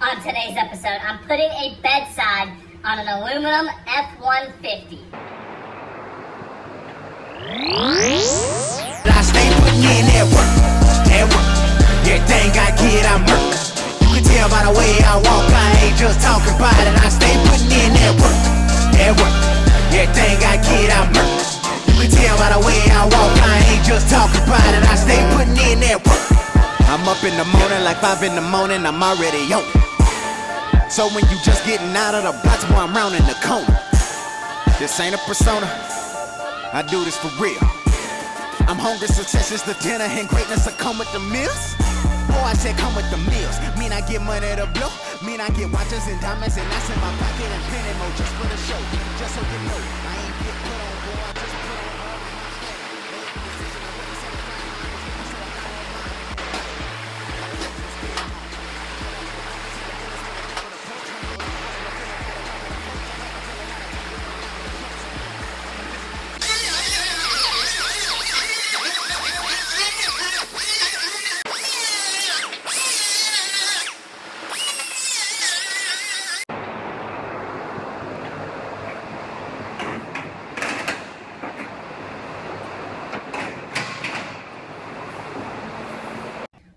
On today's episode, I'm putting a bedside on an aluminum F-150. I stay putting in that work. Everything I get, I'm hurt. You can tell by the way I walk, I ain't just talking about it. I stay putting in that work. Everything I get, I'm hurt. You can tell by the way I walk, I ain't just talking about it. I stay putting in that work. I'm up in the morning like 5 in the morning, I'm already on. So when you just getting out of the box, boy, I'm rounding the corner. This ain't a persona, I do this for real. I'm hungry, success is the dinner, and greatness will come with the meals. Oh, I said come with the meals. Mean I get money to blow, mean I get watches and diamonds, and that's in my pocket and penny mode just for the show. Just so you know, I ain't get put on, boy, I just put on all of my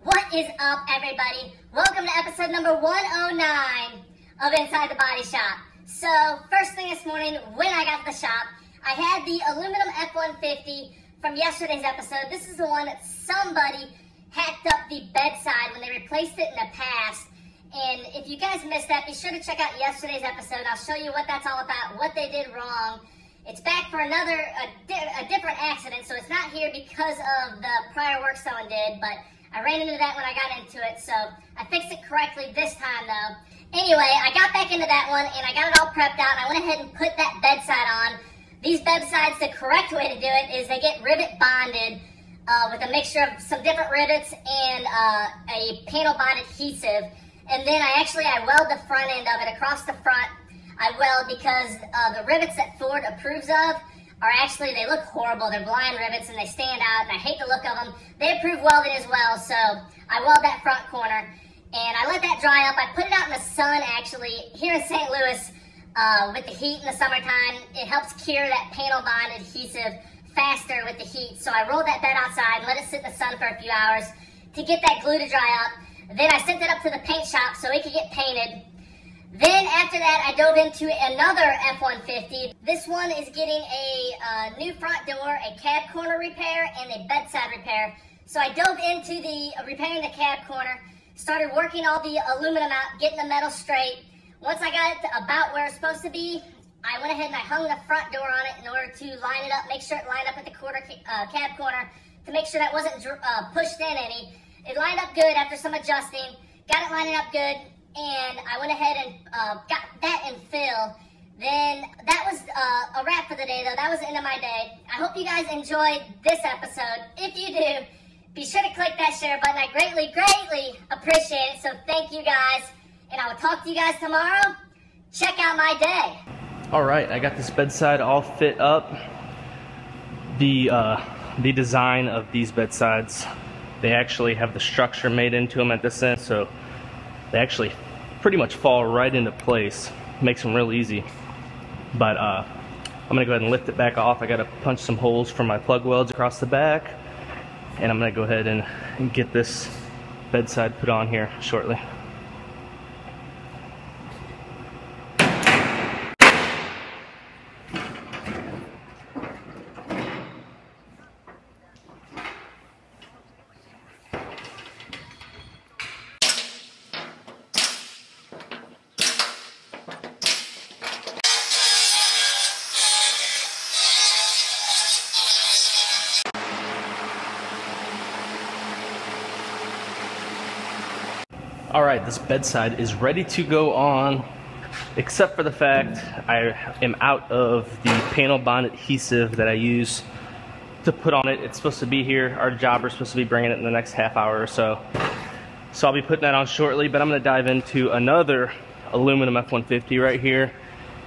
What is up, everybody? Welcome to episode number 109 of Inside the Body Shop. So, first thing this morning, when I got to the shop, I had the aluminum F-150 from yesterday's episode. This is the one that somebody hacked up the bedside when they replaced it in the past. And if you guys missed that, be sure to check out yesterday's episode. I'll show you what that's all about, what they did wrong. It's back for a different accident, so it's not here because of the prior work someone did, but I ran into that when I got into it, so I fixed it correctly this time, though. Anyway, I got back into that one, and I got it all prepped out, and I went ahead and put that bedside on. These bedsides, the correct way to do it is they get rivet bonded with a mixture of some different rivets and a panel bond adhesive. And then I weld the front end of it across the front. I weld because the rivets that Ford approves of are actually, they look horrible. They're blind rivets and they stand out, and I hate the look of them. They approve welding as well, so I weld that front corner, and I let that dry up. I put it out in the sun, actually, here in St. Louis, with the heat in the summertime. It helps cure that panel bond adhesive faster with the heat, so I rolled that bed outside and let it sit in the sun for a few hours to get that glue to dry up. Then I sent it up to the paint shop so it could get painted. Then after that, I dove into another F-150. This one is getting a new front door, a cab corner repair, and a bedside repair. So I dove into the repairing the cab corner, started working all the aluminum out, getting the metal straight. Once I got it to about where it's supposed to be, I went ahead and I hung the front door on it in order to line it up, make sure it lined up with the cab corner to make sure that wasn't pushed in any. It lined up good after some adjusting, got it lining up good. And I went ahead and got that in fill. Then that was a wrap for the day, though. That was the end of my day. I hope you guys enjoyed this episode. If you do, be sure to click that share button. I greatly, greatly appreciate it. So thank you guys. And I will talk to you guys tomorrow. Check out my day. All right, I got this bedside all fit up. The design of these bedsides, they actually have the structure made into them at this end, so they actually pretty much fall right into place. Makes them real easy. But I'm gonna go ahead and lift it back off. I gotta punch some holes for my plug welds across the back, and I'm gonna go ahead and get this bedside put on here shortly. Alright, this bedside is ready to go on, except for the fact I am out of the panel bond adhesive that I use to put on it. It's supposed to be here. Our jobber's supposed to be bringing it in the next half hour or so. So I'll be putting that on shortly, but I'm going to dive into another aluminum F-150 right here.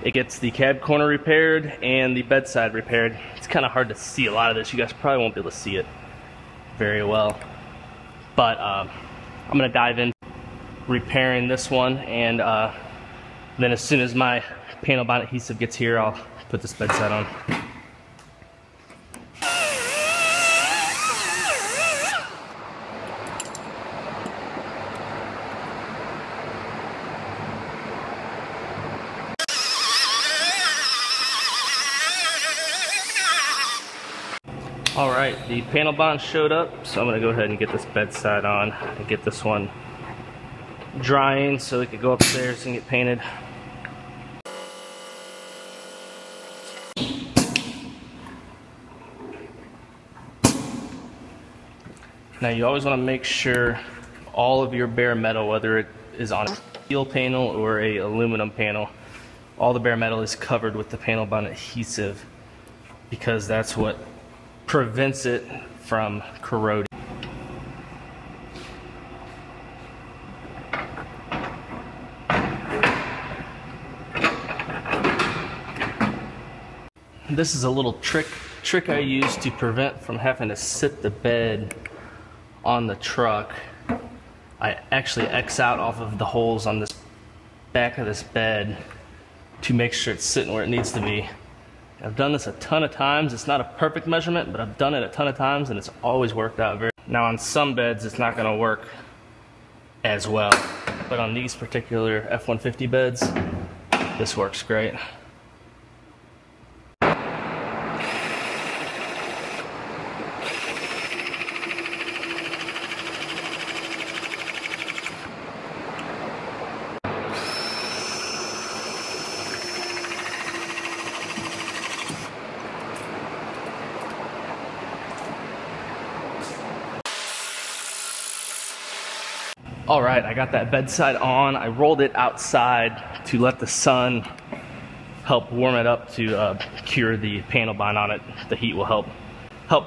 It gets the cab corner repaired and the bedside repaired. It's kind of hard to see a lot of this. You guys probably won't be able to see it very well. But I'm going to dive in. repairing this one, and then as soon as my panel bonnet adhesive gets here, I'll put this bedside on. All right, the panel bond showed up, so I'm gonna go ahead and get this bedside on and get this one drying so it could go upstairs and get painted. Now you always want to make sure all of your bare metal, whether it is on a steel panel or a aluminum panel, all the bare metal is covered with the panel bond adhesive, because that's what prevents it from corroding. This is a little trick I use to prevent from having to sit the bed on the truck. I actually X out off of the holes on this back of this bed to make sure it's sitting where it needs to be. I've done this a ton of times. It's not a perfect measurement, but I've done it a ton of times and it's always worked out very well. Now on some beds it's not going to work as well, but on these particular F-150 beds, this works great. All right, I got that bedside on. I rolled it outside to let the sun help warm it up to cure the panel bond on it. The heat will help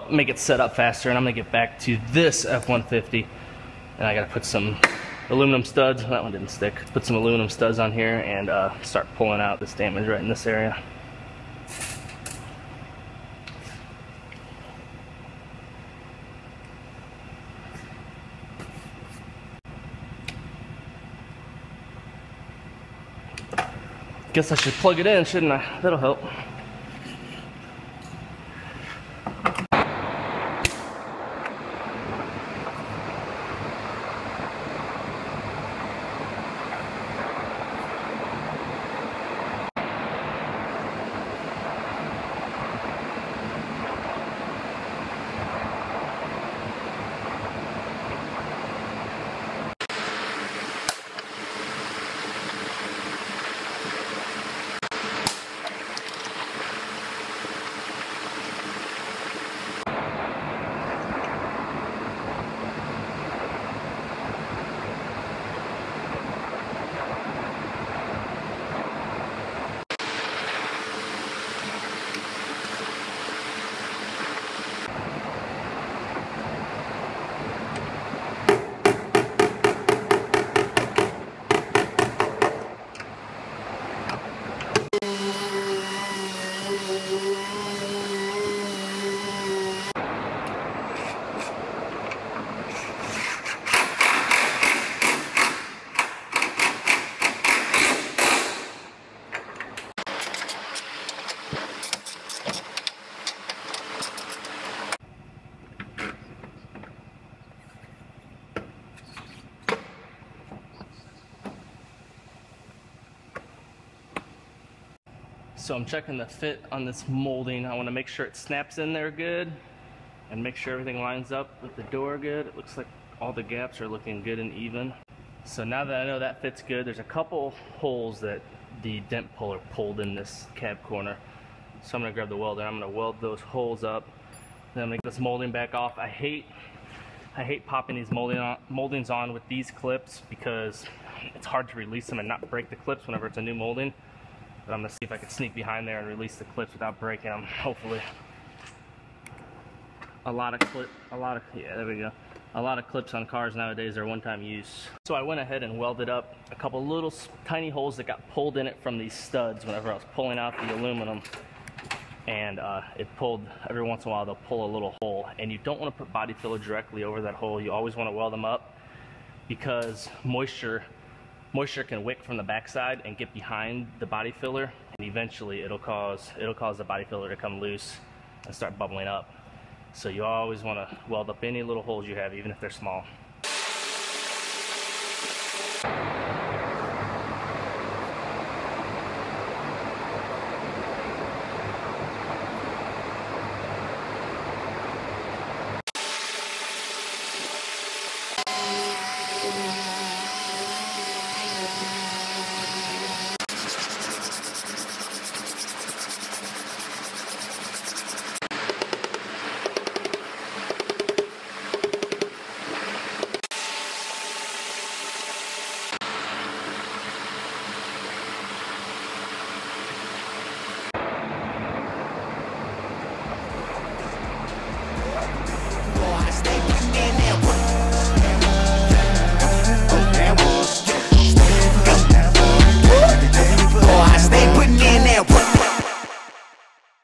make it set up faster, and I'm gonna get back to this F-150, and I gotta put some aluminum studs. That one didn't stick. Put some aluminum studs on here and start pulling out this damage right in this area. Guess I should plug it in, shouldn't I? That'll help. So I'm checking the fit on this molding. I want to make sure it snaps in there good and make sure everything lines up with the door good. It looks like all the gaps are looking good and even. So now that I know that fits good, there's a couple holes that the dent puller pulled in this cab corner. So I'm gonna grab the welder. I'm gonna weld those holes up. Then I'm gonna get this molding back off. I hate popping these moldings on with these clips because it's hard to release them and not break the clips whenever it's a new molding. But I'm gonna see if I can sneak behind there and release the clips without breaking them, hopefully. A lot of clips on cars nowadays are one-time use. So I went ahead and welded up a couple little tiny holes that got pulled in it from these studs whenever I was pulling out the aluminum. And it pulled, every once in a while they'll pull a little hole. And you don't want to put body filler directly over that hole. You always want to weld them up because moisture can wick from the backside and get behind the body filler, and eventually it'll cause the body filler to come loose and start bubbling up. So you always want to weld up any little holes you have, even if they're small.